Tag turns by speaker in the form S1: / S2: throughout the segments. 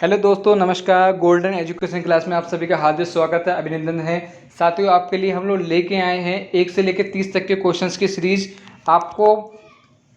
S1: Hello दोस्तों, नमस्कार। Golden education class में आप सभी का हार्दिक स्वागत है, अभिनंदन है। साथियों, आपके लिए हम लोग लेके आए हैं 1 से लेकर 30 तक के क्वेश्चंस की सीरीज। आपको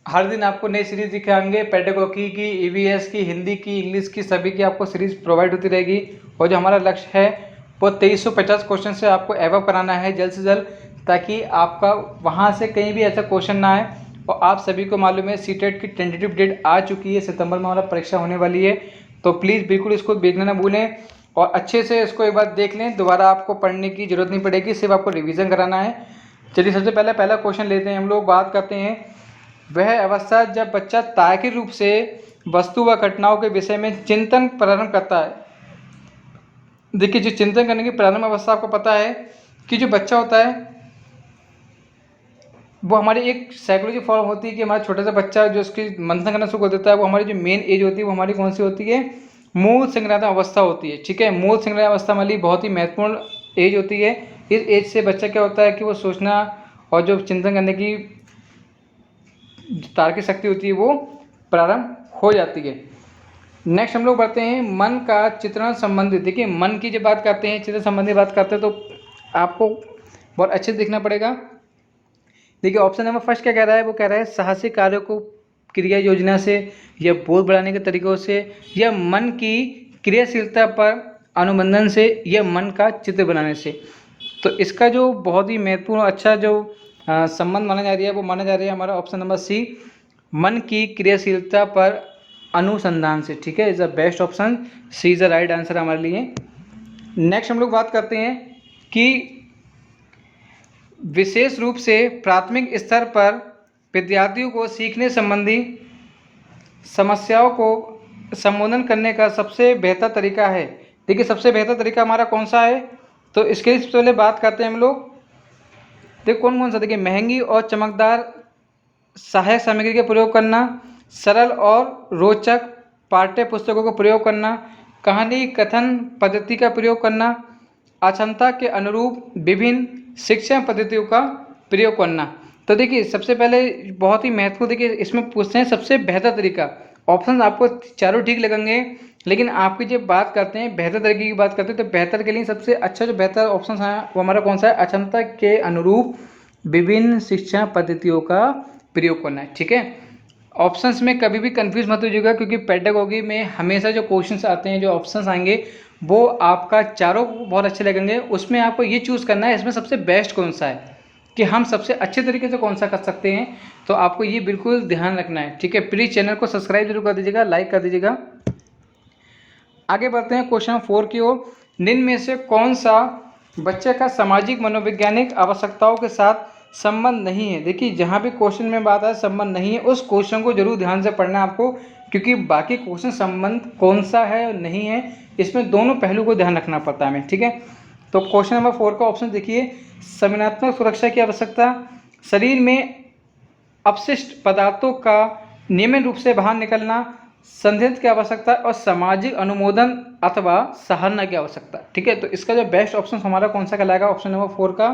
S1: हर दिन आपको नई सीरीज दिखाएंगे। पेडागोगी की, ईवीएस की, हिंदी की, इंग्लिश की, सभी की आपको सीरीज प्रोवाइड होती रहेगी। और जो हमारा लक्ष्य है वो 2350 क्वेश्चन से आपको एवअप कराना है जल्द से जल्द, ताकि आपका वहाँ से कहीं भी ऐसा क्वेश्चन ना आए। और आप सभी को मालूम है सीटेट की टेंटेटिव डेट आ चुकी है, सितंबर में हमारा परीक्षा होने वाली है। तो प्लीज़ बिल्कुल इसको देखना ना भूलें और अच्छे से इसको एक बार देख लें। दोबारा आपको पढ़ने की जरूरत नहीं पड़ेगी, सिर्फ आपको रिवीजन कराना है। चलिए, सबसे पहला क्वेश्चन लेते हैं। हम लोग बात करते हैं वह अवस्था जब बच्चा तार्किक रूप से वस्तु व घटनाओं के विषय में चिंतन प्रारंभ करता है। देखिए, जो चिंतन करने की प्रारंभ अवस्था आपको पता है कि जो बच्चा होता है वो हमारी एक साइकोलॉजी फॉर्म होती है कि हमारा छोटा सा बच्चा जो उसकी मंथन करना शुरू कर देता है, वो हमारी जो मेन एज होती है वो हमारी कौन सी होती है? मूल संज्ञानात्मक अवस्था होती है। ठीक है, मूल संज्ञानात्मक अवस्था हमारी बहुत ही महत्वपूर्ण एज होती है। इस एज से बच्चा क्या होता है कि वो सोचना और जो चिंतन करने की तार्किक शक्ति होती है वो प्रारंभ हो जाती है। नेक्स्ट हम लोग बढ़ते हैं मन का चित्रण संबंधित। देखिए, मन की जब बात करते हैं, चित्र संबंधी बात करते हैं, तो आपको बहुत अच्छे से देखना पड़ेगा। देखिए, ऑप्शन नंबर फर्स्ट क्या कह रहा है? वो कह रहा है साहसिक कार्यों को क्रिया योजना से या बोध बढ़ाने के तरीकों से या मन की क्रियाशीलता पर अनुबंधन से या मन का चित्र बनाने से। तो इसका जो बहुत ही महत्वपूर्ण अच्छा जो संबंध माना जा रहा है वो माना जा रहा है हमारा ऑप्शन नंबर सी, मन की क्रियाशीलता पर अनुसंधान से। ठीक है, is the best option, C is the right answer हमारे लिए। नेक्स्ट हम लोग बात करते हैं कि विशेष रूप से प्राथमिक स्तर पर विद्यार्थियों को सीखने संबंधी समस्याओं को संबोधन करने का सबसे बेहतर तरीका है। देखिए, सबसे बेहतर तरीका हमारा कौन सा है? तो इसके लिए सबसे पहले बात करते हैं हम लोग। देखिए, कौन कौन सा? देखिए, महंगी और चमकदार सहायक सामग्री का प्रयोग करना, सरल और रोचक पाठ्य पुस्तकों का प्रयोग करना, कहानी कथन पद्धति का प्रयोग करना, अक्षमता के अनुरूप विभिन्न शिक्षण पद्धतियों का प्रयोग करना। तो देखिए, सबसे पहले बहुत ही महत्वपूर्ण, देखिए इसमें पूछते हैं सबसे बेहतर तरीका। ऑप्शन आपको चारों ठीक लगेंगे, लेकिन आपकी जब बात करते हैं बेहतर तरीके की बात करते हैं तो बेहतर के लिए सबसे अच्छा जो बेहतर ऑप्शन है वो हमारा कौन सा है? अक्षमता के अनुरूप विभिन्न शिक्षा पद्धतियों का प्रयोग करना है। ठीक है, ऑप्शंस में कभी भी कंफ्यूज मत होइएगा, क्योंकि पेडागोगी में हमेशा जो क्वेश्चंस आते हैं, जो ऑप्शंस आएंगे वो आपका चारों बहुत अच्छे लगेंगे। उसमें आपको ये चूज़ करना है इसमें सबसे बेस्ट कौन सा है, कि हम सबसे अच्छे तरीके से कौन सा कर सकते हैं। तो आपको ये बिल्कुल ध्यान रखना है। ठीक है, प्लीज़ चैनल को सब्सक्राइब जरूर कर दीजिएगा, लाइक कर दीजिएगा। आगे बढ़ते हैं क्वेश्चन 4 की ओर। निम्न में से कौन सा बच्चे का सामाजिक मनोवैज्ञानिक आवश्यकताओं के साथ संबंध नहीं है? देखिए, जहाँ भी क्वेश्चन में बात है संबंध नहीं है, उस क्वेश्चन को जरूर ध्यान से पढ़ना है आपको, क्योंकि बाकी क्वेश्चन संबंध कौन सा है और नहीं है, इसमें दोनों पहलू को ध्यान रखना पड़ता है हमें। ठीक है, तो क्वेश्चन नंबर 4 का ऑप्शन देखिए, संवेदनात्मक सुरक्षा की आवश्यकता, शरीर में अपशिष्ट पदार्थों का नियमित रूप से बाहर निकलना, संदिग्ध की आवश्यकता और सामाजिक अनुमोदन अथवा सराहना की आवश्यकता। ठीक है, तो इसका जो बेस्ट ऑप्शन हमारा कौन सा कहलाएगा? ऑप्शन नंबर 4 का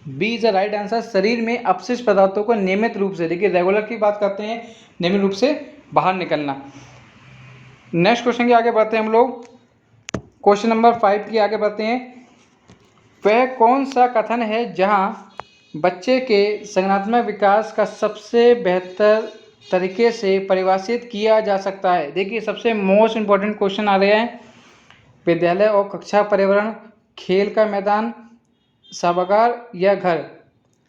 S1: B is the right answer, शरीर में अपशिष्ट पदार्थों को नियमित रूप से, देखिए रेगुलर की बात करते हैं, नियमित रूप से बाहर निकलना। नेक्स्ट क्वेश्चन के आगे बढ़ते हैं हम लोग, क्वेश्चन नंबर 5 की आगे बढ़ते हैं। वह कौन सा कथन है जहां बच्चे के संज्ञानात्मक विकास का सबसे बेहतर तरीके से परिभाषित किया जा सकता है? देखिए, सबसे मोस्ट इम्पॉर्टेंट क्वेश्चन आ रहे हैं। विद्यालय और कक्षा पर्यावरण, खेल का मैदान, सभागार या घर।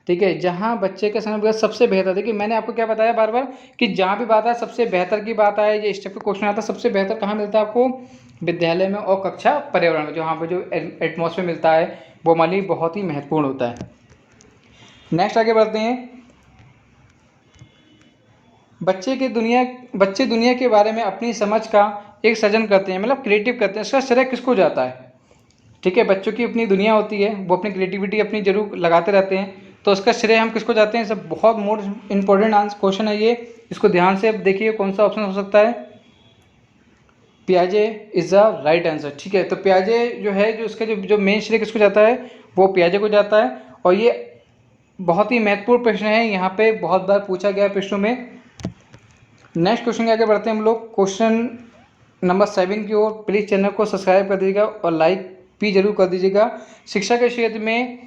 S1: ठीक है, जहाँ बच्चे के समय विकास सबसे बेहतर। देखिए, मैंने आपको क्या बताया बार बार कि जहाँ भी बात है सबसे बेहतर की बात आए, ये स्टेप का क्वेश्चन आता है, सबसे बेहतर कहाँ मिलता है आपको? विद्यालय में और कक्षा पर्यावरण में, जहाँ पर जो एटमॉस्फेयर मिलता है वो हमारे लिए बहुत ही महत्वपूर्ण होता है। नेक्स्ट आगे बढ़ते हैं। बच्चे दुनिया के बारे में अपनी समझ का एक सृजन करते हैं, मतलब क्रिएटिव करते हैं, इसका श्रेय किसको जाता है? ठीक है, बच्चों की अपनी दुनिया होती है, वो अपनी क्रिएटिविटी अपनी जरूर लगाते रहते हैं, तो उसका श्रेय हम किसको जाते हैं? सब बहुत मोस्ट इंपॉर्टेंट क्वेश्चन है ये, इसको ध्यान से देखिए कौन सा ऑप्शन हो सकता है। पियाजे इज द राइट आंसर। ठीक है, तो पियाजे जो है, जो उसका जो मेन श्रेय किसको जाता है? वो पियाजे को जाता है। और ये बहुत ही महत्वपूर्ण प्रश्न है, यहाँ पे बहुत बार पूछा गया प्रश्नों में। नेक्स्ट क्वेश्चन के आगे बढ़ते हैं हम लोग, क्वेश्चन नंबर 7 की ओर प्लीज़ चैनल को सब्सक्राइब कर दीजिएगा और लाइक भी जरूर कर दीजिएगा। शिक्षा के क्षेत्र में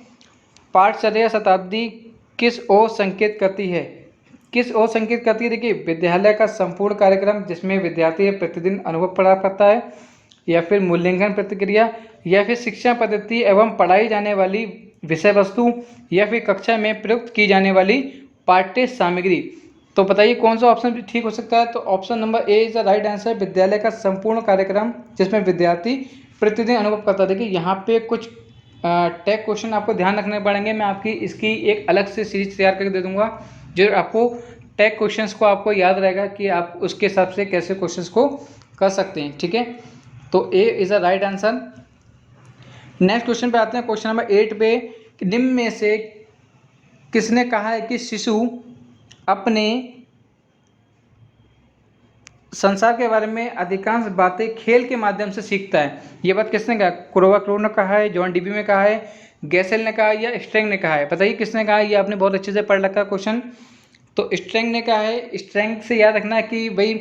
S1: पाठचर्या शताब्दी किस ओर संकेत करती है? किस ओर संकेत करती है? देखिए, विद्यालय का संपूर्ण कार्यक्रम जिसमें विद्यार्थी प्रतिदिन अनुभव प्राप्त करता है, या फिर मूल्यांकन प्रतिक्रिया, या फिर शिक्षा पद्धति एवं पढ़ाई जाने वाली विषय वस्तु, या फिर कक्षा में प्रयुक्त की जाने वाली पाठ्य सामग्री। तो बताइए कौन सा ऑप्शन ठीक हो सकता है? तो option number A is the right answer, विद्यालय का संपूर्ण कार्यक्रम जिसमें विद्यार्थी प्रतिदिन अनुभव करता है। देखिए, यहाँ पे कुछ टैग क्वेश्चन आपको ध्यान रखने पड़ेंगे। मैं आपकी इसकी एक अलग से सीरीज तैयार करके दे दूंगा, जो आपको टैग क्वेश्चंस को आपको याद रहेगा कि आप उसके हिसाब से कैसे क्वेश्चंस को कर सकते हैं। ठीक है, तो A is a right answer. Next question पे आते हैं, क्वेश्चन नंबर 8 पे। निम्न में से किसने कहा है कि शिशु अपने संसार के बारे में अधिकांश बातें खेल के माध्यम से सीखता है? ये बात किसने कहा? क्रो ने कहा है, जॉन डीबी में कहा है, गैसेल ने कहा है, या स्ट्रैंग ने कहा है? बताइए किसने कहा है। ये आपने बहुत अच्छे से पढ़ रखा क्वेश्चन। तो स्ट्रैंग ने कहा है। स्ट्रैंग से याद रखना है कि भाई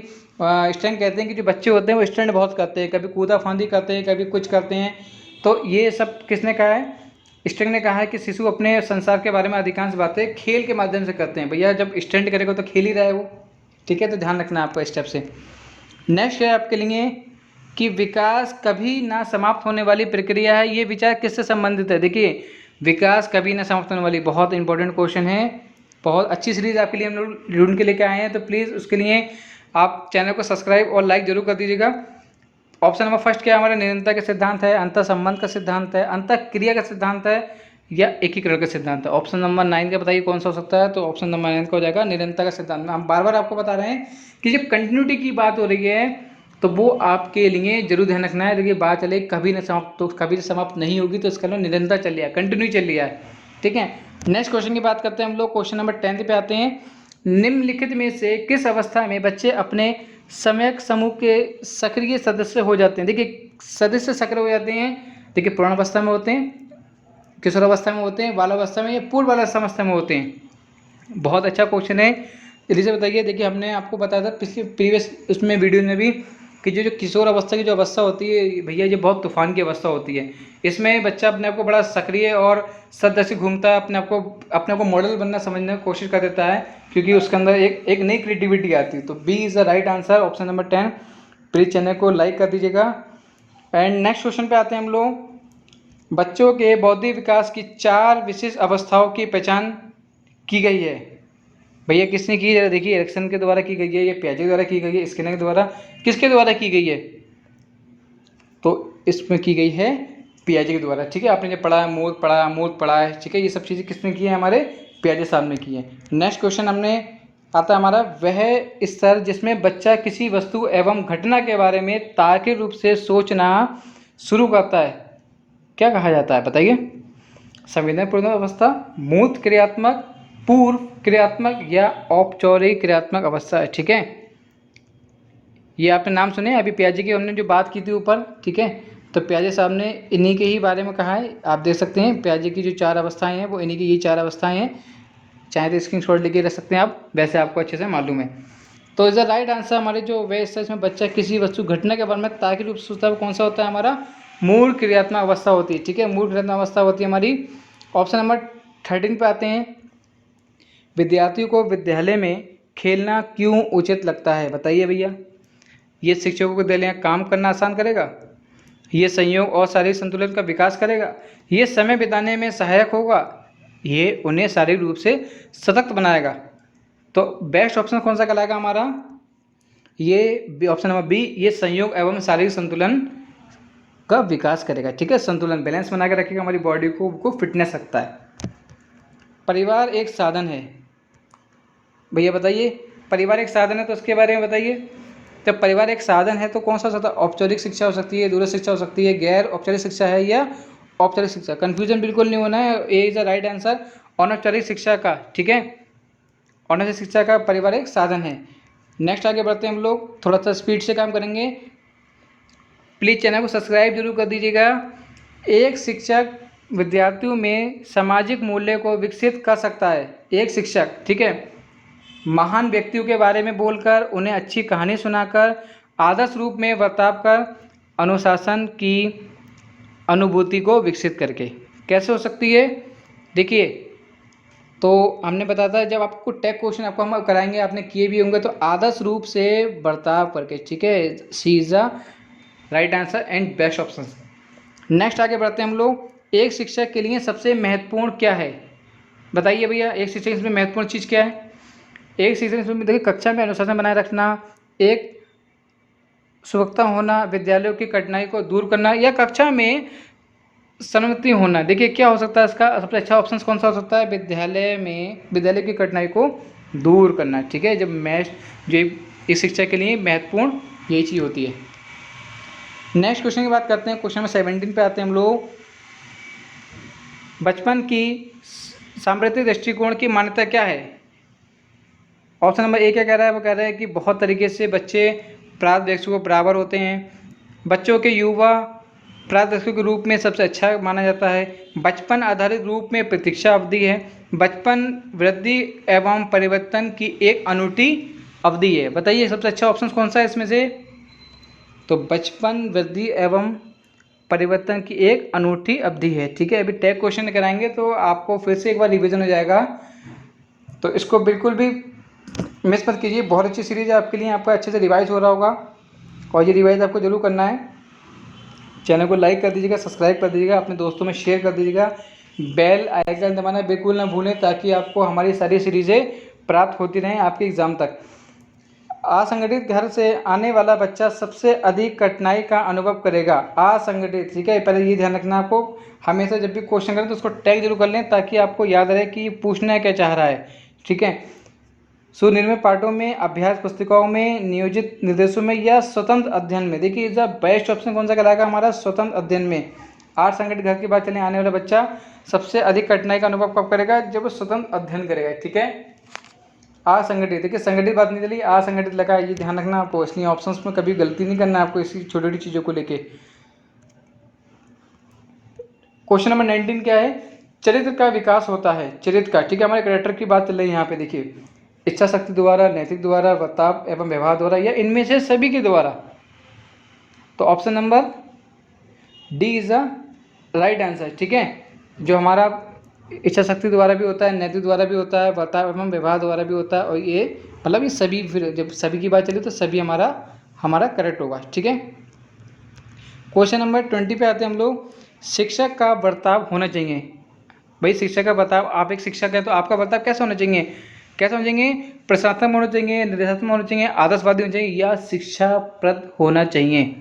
S1: स्ट्रैंग कहते हैं कि जो बच्चे होते हैं वो स्टैंड बहुत करते हैं, कभी कूदा फांदी करते हैं, कभी कुछ करते हैं। तो ये सब किसने कहा है? स्ट्रैंग ने कहा है कि शिशु अपने संसार के बारे में अधिकांश बातें खेल के माध्यम से करते हैं। भैया जब स्टैंड करेगा तो खेल ही रहा है वो। ठीक है, तो ध्यान रखना है आपको स्टेप से। नेक्स्ट है आपके लिए कि विकास कभी ना समाप्त होने वाली प्रक्रिया है, ये विचार किससे संबंधित है? देखिए, विकास कभी ना समाप्त होने वाली, बहुत इंपॉर्टेंट क्वेश्चन है। बहुत अच्छी सीरीज आपके लिए हम लोग ढूंढ के लेके आए हैं, तो प्लीज़ उसके लिए आप चैनल को सब्सक्राइब और लाइक जरूर कर दीजिएगा। ऑप्शन नंबर फर्स्ट क्या है हमारा? निरंतर का सिद्धांत है, अंतर संबंध का सिद्धांत है, अंतर क्रिया का सिद्धांत है, या एकीकरण का सिद्धांत है? ऑप्शन नंबर 9 का बताइए कौन सा हो सकता है? तो ऑप्शन नंबर 9 का हो जाएगा निरंतर का सिद्धांत। हम बार बार आपको बता रहे हैं कि जब कंटिन्यूटी की बात हो रही है तो वो आपके लिए जरूर ध्यान रखना है। देखिए, बात चले कभी न समाप्त, तो कभी समाप्त नहीं होगी, तो इसका निरंतर चल रहा है, कंटिन्यू चल रहा है। ठीक है, नेक्स्ट क्वेश्चन की बात करते हैं हम लोग। क्वेश्चन नंबर 10 पे आते हैं। निम्नलिखित में से किस अवस्था में बच्चे अपने समयक समूह के सक्रिय सदस्य हो जाते हैं? देखिए, सदस्य सक्रिय हो जाते हैं। देखिए, पूर्णावस्था में होते हैं, किशोरावस्था में होते हैं, बालावस्था में, या पूर्वावस्था में होते हैं? बहुत अच्छा क्वेश्चन है, जल्दी से बताइए। देखिए, हमने आपको बताया था पिछले प्रीवियस उसमें वीडियो में भी कि जो किशोर अवस्था की जो अवस्था होती है भैया, ये बहुत तूफान की अवस्था होती है। इसमें बच्चा अपने आप को बड़ा सक्रिय और सदस्य घूमता है, अपने आप को मॉडल बनना समझने की कोशिश कर देता है, क्योंकि उसके अंदर एक नई क्रिएटिविटी आती है। तो B is the right answer, option number 10। Please channel को लाइक कर दीजिएगा। एंड नेक्स्ट क्वेश्चन पे आते हैं हम लोग। बच्चों के बौद्धिक विकास की 4 विशिष्ट अवस्थाओं की पहचान की गई है। भैया किसने की है? देखिए, एरिक्सन के द्वारा की गई है, ये पियाजे द्वारा की गई है, स्किनर के द्वारा, किसके द्वारा की गई है? तो इसमें की गई है पियाजे के द्वारा। ठीक है, आपने जब पढ़ा है, मूर्त पढ़ा है, ठीक है, ये सब चीज़ें किसने की है? हमारे पियाजे साहब ने की है। नेक्स्ट क्वेश्चन हमने आता है हमारा, वह स्तर जिसमें बच्चा किसी वस्तु एवं घटना के बारे में तार्किक रूप से सोचना शुरू करता है, क्या कहा जाता है? बताइए। संवेदनपूर्ण अवस्था, मूर्त क्रियात्मक, पूर्व क्रियात्मक, या औपचारिक क्रियात्मक अवस्था है। ठीक है, ये आपने नाम सुने अभी पियाजे की हमने जो बात की थी ऊपर। ठीक है, तो पियाजे साहब ने इन्हीं के ही बारे में कहा है। आप देख सकते हैं पियाजे की जो 4 अवस्थाएं हैं वो इन्हीं की ये 4 अवस्थाएं हैं। चाहे तो स्क्रीनशॉट लेके रख सकते हैं आप, वैसे आपको अच्छे से मालूम है। तो इज द राइट आंसर हमारे जो वे इसमें बच्चा किसी वस्तु घटना के बारे में तार्किक रूप से सोचता है, कौन सा होता है? हमारा मूल क्रियात्मक अवस्था होती है। ठीक है, मूल क्रियात्मक अवस्था होती है हमारी। ऑप्शन नंबर 13 पे आते हैं। विद्यार्थियों को विद्यालय में खेलना क्यों उचित लगता है? बताइए भैया। ये शिक्षकों को विद्यालय में काम करना आसान करेगा, ये संयोग और शारीरिक संतुलन का विकास करेगा, ये समय बिताने में सहायक होगा, ये उन्हें शारीरिक रूप से सशक्त बनाएगा। तो बेस्ट ऑप्शन कौन सा कहलाएगा हमारा? ये ऑप्शन नंबर बी, ये संयोग एवं शारीरिक संतुलन का विकास करेगा। ठीक है, संतुलन बैलेंस बना के रखेगा, हमारी बॉडी को फिटनेस रखता है। परिवार एक साधन है, भैया बताइए। परिवार एक साधन है तो उसके बारे में बताइए। जब परिवार एक साधन है तो कौन सा होता है? औपचारिक शिक्षा हो सकती है, दूरस्थ शिक्षा हो सकती है, गैर औपचारिक शिक्षा है, या औपचारिक शिक्षा? कंफ्यूजन बिल्कुल नहीं होना है, ए इज द राइट आंसर, अनौपचारिक शिक्षा का। ठीक है, अनौपचारिक शिक्षा का परिवार एक साधन है। नेक्स्ट आगे बढ़ते हैं हम लोग, थोड़ा सा स्पीड से काम करेंगे। प्लीज़ चैनल को सब्सक्राइब जरूर कर दीजिएगा। एक शिक्षक विद्यार्थियों में सामाजिक मूल्य को विकसित कर सकता है। एक शिक्षक, ठीक है, महान व्यक्तियों के बारे में बोलकर, उन्हें अच्छी कहानी सुनाकर, आदर्श रूप में बर्ताव का अनुशासन की अनुभूति को विकसित करके। कैसे हो सकती है? देखिए, तो हमने बताया था जब आपको टैग क्वेश्चन आपको हम कराएंगे, आपने किए भी होंगे, तो आदर्श रूप से बर्ताव करके, ठीक है, C is the right answer and best option. Next आगे बढ़ते हैं हम लोग। एक शिक्षक के लिए सबसे महत्वपूर्ण क्या है? बताइए भैया, एक शिक्षक में महत्वपूर्ण चीज़ क्या है? एक शिक्षक में देखिए, कक्षा में अनुशासन बनाए रखना, एक सुवक्ता होना, विद्यालयों की कठिनाई को दूर करना, या कक्षा में सन्मति होना। देखिए क्या हो सकता है इसका सबसे अच्छा ऑप्शन कौन सा हो सकता है? विद्यालय की कठिनाई को दूर करना, ठीक है। जब मैथ जो इस शिक्षा के लिए महत्वपूर्ण यही चीज़ होती है। नेक्स्ट क्वेश्चन की बात करते हैं, क्वेश्चन नंबर 17 पे आते हैं हम लोग। बचपन की सांप्रदायिक दृष्टिकोण की मान्यता क्या है? ऑप्शन नंबर ए क्या कह रहा है? वो कह रहा है कि बहुत तरीके से बच्चे प्राप्त व्यक्तियों को बराबर होते हैं, बच्चों के युवा प्राप्त व्यक्तियों के रूप में सबसे अच्छा माना जाता है, बचपन आधारित रूप में प्रतीक्षा अवधि है, बचपन वृद्धि एवं परिवर्तन की एक अनूठी अवधि है। बताइए सबसे अच्छा ऑप्शन कौन सा है इसमें से? तो बचपन वृद्धि एवं परिवर्तन की एक अनूठी अवधि है, ठीक है। अभी टैग क्वेश्चन कराएंगे तो आपको फिर से एक बार रिवीजन हो जाएगा, तो इसको बिल्कुल भी मिस मत कीजिए। बहुत अच्छी सीरीज है आपके लिए, आपका अच्छे से रिवाइज हो रहा होगा, और ये रिवाइज आपको जरूर करना है। चैनल को लाइक कर दीजिएगा, सब्सक्राइब कर दीजिएगा, अपने दोस्तों में शेयर कर दीजिएगा, बेल आइकन दबाना बिल्कुल ना भूलें, ताकि आपको हमारी सारी सीरीज़ें प्राप्त होती रहें आपके एग्ज़ाम तक। असंगठित घर से आने वाला बच्चा सबसे अधिक कठिनाई का अनुभव करेगा। असंगठित, ठीक है, पहले ये ध्यान रखना आपको, हमेशा जब भी क्वेश्चन करें तो उसको टैग जरूर कर लें, ताकि आपको याद रहे कि पूछना क्या चाह रहा है, ठीक है। सुनिर्मित पाठों में, अभ्यास पुस्तिकाओं में, नियोजित निर्देशों में, या स्वतंत्र अध्ययन में। देखिए इज द बेस्ट ऑप्शन कौन सा कहलाएगा हमारा? स्वतंत्र अध्ययन में। आठ संगठित घर की बात चले, आने वाला बच्चा सबसे अधिक कठिनाई का अनुभव कब करेगा? जब वो स्वतंत्र अध्ययन करेगा, ठीक है। असंगठित, देखिए संगठित बात नहीं चली, असंगठित लगा, ये ध्यान रखना आपको, इसलिए ऑप्शंस में कभी गलती नहीं करना आपको इसी छोटी छोटी चीज़ों को लेके। क्वेश्चन नंबर 19 क्या है? चरित्र का विकास होता है, चरित्र का, ठीक है, हमारे कैरेक्टर की बात चल रही है यहाँ पे। देखिए इच्छा शक्ति द्वारा, नैतिक द्वारा, बर्ताव एवं व्यवहार द्वारा, या इनमें से सभी के द्वारा। तो option number D is the right answer, ठीक है। जो हमारा इच्छा शक्ति द्वारा भी होता है, नैतिक द्वारा भी होता है, बर्ताव एवं व्यवहार द्वारा भी होता है, और ये मतलब ये सभी, फिर जब सभी की बात चली तो सभी हमारा करेक्ट होगा, ठीक है। क्वेश्चन नंबर 20 पे आते हैं हम लोग। शिक्षक का बर्ताव होना चाहिए। भाई शिक्षक का बर्ताव, आप एक शिक्षक हैं तो आपका बर्ताव कैसा होना चाहिए? कैसा होना चाहिए? प्रशासनात्मक होना चाहिए, निर्देशात्मक होना चाहिए, आदर्शवादी होना चाहिए, या शिक्षाप्रद होना चाहिए?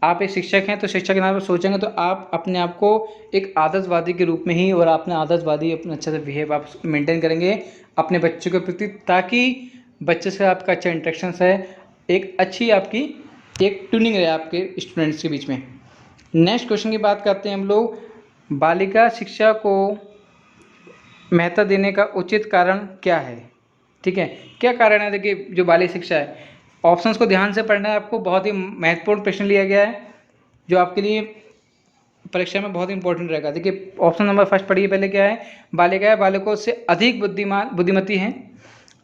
S1: आप एक शिक्षक हैं तो शिक्षक के नाम पर सोचेंगे तो आप अपने आप को एक आदर्शवादी के रूप में ही, और अपने आदर्शवादी अपने अच्छे से बिहेव आप मेंटेन करेंगे अपने बच्चों के प्रति, ताकि बच्चे से आपका अच्छा इंटरेक्शंस है, एक अच्छी आपकी एक ट्यूनिंग रहे आपके स्टूडेंट्स के बीच में। नेक्स्ट क्वेश्चन की बात करते हैं हम लोग। बालिका शिक्षा को महत्व देने का उचित कारण क्या है? ठीक है, क्या कारण है? देखिए जो बालिका शिक्षा है, ऑप्शंस को ध्यान से पढ़ना है आपको, बहुत ही महत्वपूर्ण प्रश्न लिया गया है जो आपके लिए परीक्षा में बहुत इंपॉर्टेंट रहेगा। देखिए ऑप्शन नंबर फर्स्ट पढ़िए पहले, क्या है? बालिकाएं बालकों से अधिक बुद्धिमती हैं।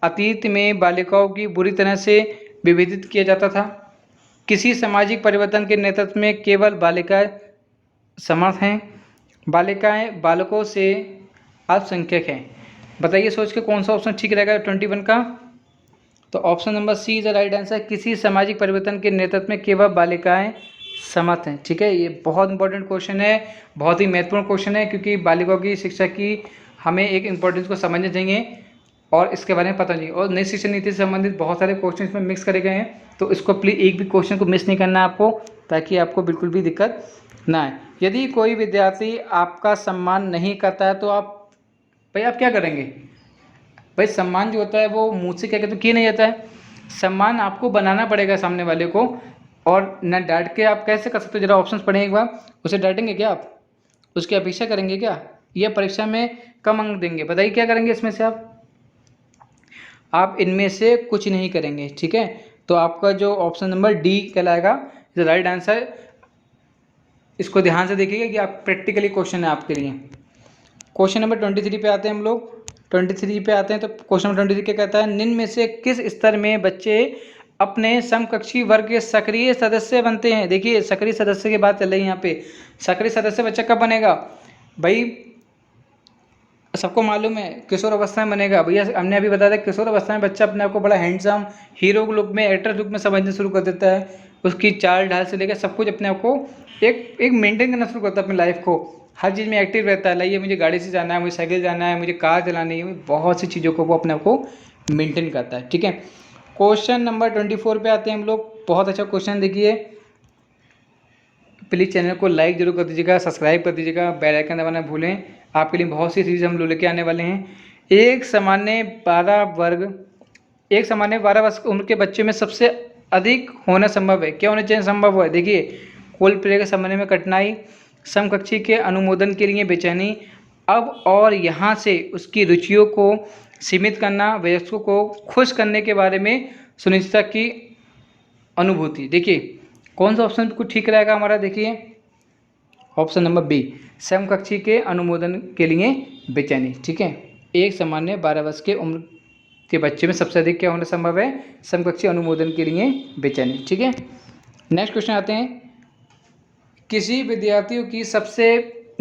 S1: अतीत में बालिकाओं की बुरी तरह से विभेदित किया जाता था। किसी सामाजिक परिवर्तन के नेतृत्व में केवल बालिकाएं समर्थ हैं। बालिकाएं बालकों से अल्पसंख्यक हैं। बताइए सोच के कौन सा ऑप्शन ठीक रहेगा 21 का? तो option number C is the right answer. किसी सामाजिक परिवर्तन के नेतृत्व में केवल बालिकाएं समर्थ हैं, ठीक है। ये बहुत इंपॉर्टेंट क्वेश्चन है, बहुत ही महत्वपूर्ण क्वेश्चन है, क्योंकि बालिकाओं की शिक्षा की हमें एक इंपॉर्टेंस को समझना चाहिए और इसके बारे में पता नहीं। और नई शिक्षा नीति से संबंधित बहुत सारे क्वेश्चन इसमें मिक्स करे गए हैं, तो इसको प्लीज़ एक भी क्वेश्चन को मिस नहीं करना है आपको, ताकि आपको बिल्कुल भी दिक्कत ना आए। यदि कोई विद्यार्थी आपका सम्मान नहीं करता है तो भाई आप क्या करेंगे? भाई सम्मान जो होता है वो मुँह से क्या कहते तो किया नहीं जाता है, सम्मान आपको बनाना पड़ेगा सामने वाले को, और न डांट के आप कैसे कर सकते हो? जरा ऑप्शंस पढ़ें एक बार। उसे डांटेंगे क्या आप? उसकी अपेक्षा करेंगे क्या? या परीक्षा में कम अंक देंगे? बताइए क्या करेंगे इसमें से आप इनमें से कुछ नहीं करेंगे, ठीक है। तो आपका जो ऑप्शन नंबर डी कहलाएगा द राइट आंसर। इसको ध्यान से देखिएगा कि आप प्रैक्टिकली क्वेश्चन है आपके लिए। क्वेश्चन नंबर 23 पे आते हैं हम लोग। 23 पे आते हैं तो क्वेश्चन नंबर 23 क्या कहता है? निम्न में से किस स्तर में बच्चे अपने समकक्षी वर्ग के सक्रिय सदस्य बनते हैं। देखिए सक्रिय सदस्य की बात चल रही है यहाँ पे। सक्रिय सदस्य बच्चा कब बनेगा भाई? सबको मालूम है किशोर अवस्था में बनेगा। भैया हमने अभी बताया था किशोर अवस्था में बच्चा अपने आप को बड़ा हैंडसम हीरो के लुक में, एक्टर लुक में समझने शुरू कर देता है। उसकी चाल ढाल से लेकर सब कुछ अपने आप को एक मेंटेन करना शुरू करता है अपनी लाइफ को। हर चीज़ में एक्टिव रहता है। लाइए मुझे गाड़ी से जाना है, मुझे साइकिल जाना है, मुझे कार चलानी है, बहुत सी चीज़ों को वो अपने आप को मेंटेन करता है। ठीक है, क्वेश्चन नंबर 24 पे आते हैं हम लोग। बहुत अच्छा क्वेश्चन देखिए। प्लीज़ चैनल को लाइक जरूर कर दीजिएगा, सब्सक्राइब कर दीजिएगा, बेल आइकन दबाना भूलें। आपके लिए बहुत सी चीज़ हम लोग लेके आने वाले हैं। एक सामान्य 12 वर्ष उम्र के बच्चे में सबसे अधिक होना संभव है। क्या होना चाहिए? संभव है। देखिए कुल प्ले के समझने में कठिनाई, समकक्षी के अनुमोदन के लिए बेचैनी, अब और यहाँ से उसकी रुचियों को सीमित करना, वयस्कों को खुश करने के बारे में सुनिश्चितता की अनुभूति। देखिए कौन सा ऑप्शन कुछ ठीक रहेगा हमारा? देखिए ऑप्शन नंबर बी, समकक्षी के अनुमोदन के लिए बेचैनी। ठीक है, एक सामान्य 12 वर्ष के उम्र के बच्चे में सबसे अधिक क्या होना संभव है? समकक्षी अनुमोदन के लिए बेचैनी। ठीक है, नेक्स्ट क्वेश्चन आते हैं। किसी विद्यार्थियों की सबसे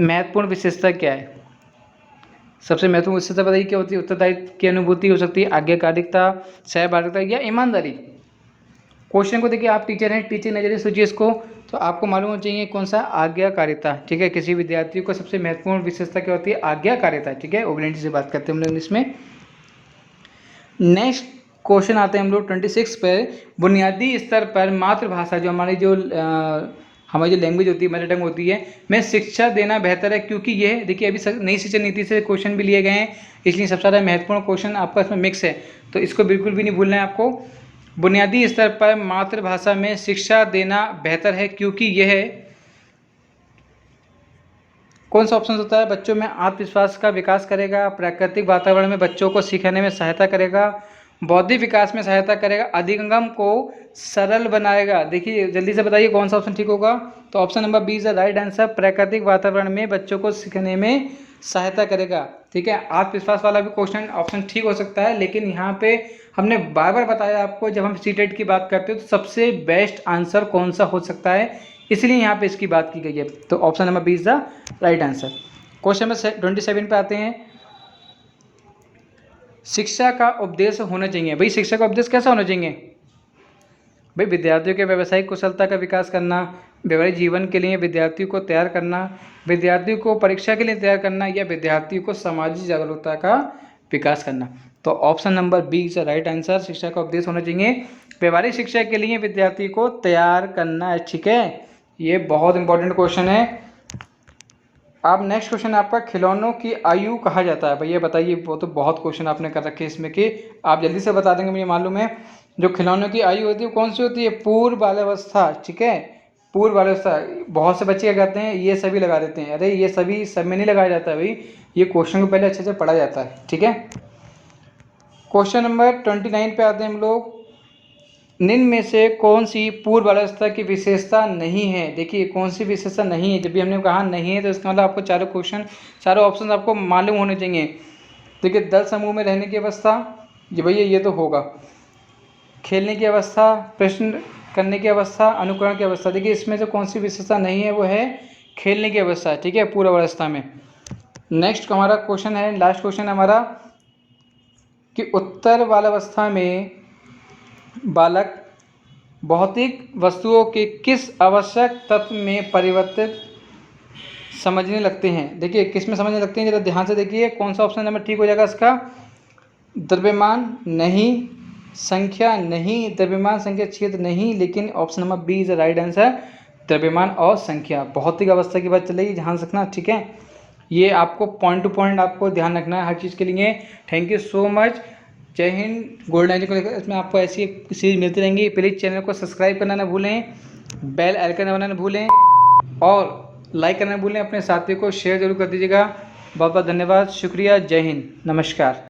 S1: महत्वपूर्ण विशेषता क्या है? सबसे महत्वपूर्ण विशेषता बताइए क्या होती है? उत्तरदायित्व की अनुभूति हो सकती है, आज्ञाकारिता, सहभागिता या ईमानदारी। क्वेश्चन को देखिए, आप टीचर हैं, टीचर नजरिए सोचिए इसको, तो आपको मालूम होना चाहिए कौन सा? आज्ञाकारिता। ठीक है, किसी विद्यार्थी को सबसे महत्वपूर्ण विशेषता क्या होती है? आज्ञाकारिता। ठीक है, ओबेडिएंस से बात करते हैं हम लोग इंग्लिश में। नेक्स्ट क्वेश्चन आते हैं हम लोग 26 पर। बुनियादी स्तर पर मातृभाषा जो हमारी जो लैंग्वेज होती है, मदर टंग होती है, में शिक्षा देना बेहतर है, क्योंकि यह देखिए अभी नई शिक्षा नीति से क्वेश्चन भी लिए गए हैं, इसलिए सबसे ज़्यादा महत्वपूर्ण क्वेश्चन आपका इसमें मिक्स है, तो इसको बिल्कुल भी नहीं भूलना है आपको। बुनियादी स्तर पर मातृभाषा में शिक्षा देना बेहतर है क्योंकि यह कौन सा ऑप्शन होता है? बच्चों में आत्मविश्वास का विकास करेगा, प्राकृतिक वातावरण में बच्चों को सीखने में सहायता करेगा, बौद्धिक विकास में सहायता करेगा, अधिगम को सरल बनाएगा। देखिए जल्दी से बताइए कौन सा ऑप्शन ठीक होगा? तो option number B is the right answer. प्राकृतिक वातावरण में बच्चों को सीखने में सहायता करेगा। ठीक है, आत्मविश्वास वाला भी क्वेश्चन ऑप्शन ठीक हो सकता है, लेकिन यहाँ पे हमने बार बार बताया आपको, जब हम सीटेट की बात करते हो तो सबसे बेस्ट आंसर कौन सा हो सकता है, इसलिए यहाँ पे इसकी बात की गई है। तो option number B is the right answer. Question number 27 पे आते हैं। शिक्षा का उपदेश होना चाहिए। भाई शिक्षा का उपदेश कैसा होना चाहिए? भाई विद्यार्थियों के व्यावसायिक कुशलता का विकास करना, व्यवहारिक जीवन के लिए विद्यार्थियों को तैयार करना, विद्यार्थियों को परीक्षा के लिए तैयार करना, या विद्यार्थियों को सामाजिक जागरूकता का विकास करना। तो option number B is the right answer. शिक्षा का उपदेश होना चाहिए व्यवहारिक शिक्षा के लिए विद्यार्थी को तैयार करना है। ठीक है, ये बहुत इंपॉर्टेंट क्वेश्चन है। अब नेक्स्ट क्वेश्चन आपका, खिलौनों की आयु कहा जाता है। भैया बताइए, वो तो बहुत क्वेश्चन आपने कर रखे हैं इसमें कि आप जल्दी से बता देंगे, मुझे मालूम है। जो खिलौनों की आयु होती है कौन सी होती है? पूर्व बाल्यावस्था। ठीक है, पूर्व बाल्यावस्था। बहुत से बच्चे क्या करते हैं, ये सभी लगा देते हैं। अरे ये सभी सब में नहीं लगाया जाता है भाई, ये क्वेश्चन को पहले अच्छे से पढ़ा जाता है। ठीक है, क्वेश्चन नंबर 29 पे आते हैं हम लोग। निम्न में से कौन सी पूर्व बाल्यावस्था की विशेषता नहीं है? देखिए कौन सी विशेषता नहीं है। जब भी हमने कहा नहीं है तो इसका मतलब आपको चारों ऑप्शन आपको मालूम होने चाहिए। देखिए दल समूह में रहने की अवस्था, ये भैया ये तो होगा। खेलने की अवस्था, प्रश्न करने की अवस्था, अनुकरण की अवस्था। देखिए इसमें से कौन सी विशेषता नहीं है? वो है खेलने की अवस्था। ठीक है, पूर्व अवस्था में। नेक्स्ट हमारा क्वेश्चन है, लास्ट क्वेश्चन हमारा, कि उत्तर बाल्यावस्था में बालक भौतिक वस्तुओं के किस आवश्यक तत्व में परिवर्तित समझने लगते हैं? देखिए किस में समझने लगते हैं, जरा ध्यान से देखिए कौन सा ऑप्शन नंबर ठीक हो जाएगा इसका? द्रव्यमान नहीं, संख्या नहीं, द्रव्यमान संख्या क्षेत्र नहीं, लेकिन option number B is the right answer, द्रव्यमान और संख्या। भौतिक अवस्था की बात चल रही है, ध्यान रखना। ठीक है, ये आपको पॉइंट टू पॉइंट आपको ध्यान रखना है हर चीज़ के लिए। Thank you so much. जय हिंद। गोल्डन एज को लेकर इसमें आपको ऐसी एक सीरीज मिलती रहेंगी। प्लीज़ चैनल को सब्सक्राइब करना ना भूलें, बेल आइकन दबाना ना भूलें, और लाइक करना ना भूलें। अपने साथियों को शेयर जरूर कर दीजिएगा। बहुत बहुत धन्यवाद, शुक्रिया, जय हिंद, नमस्कार।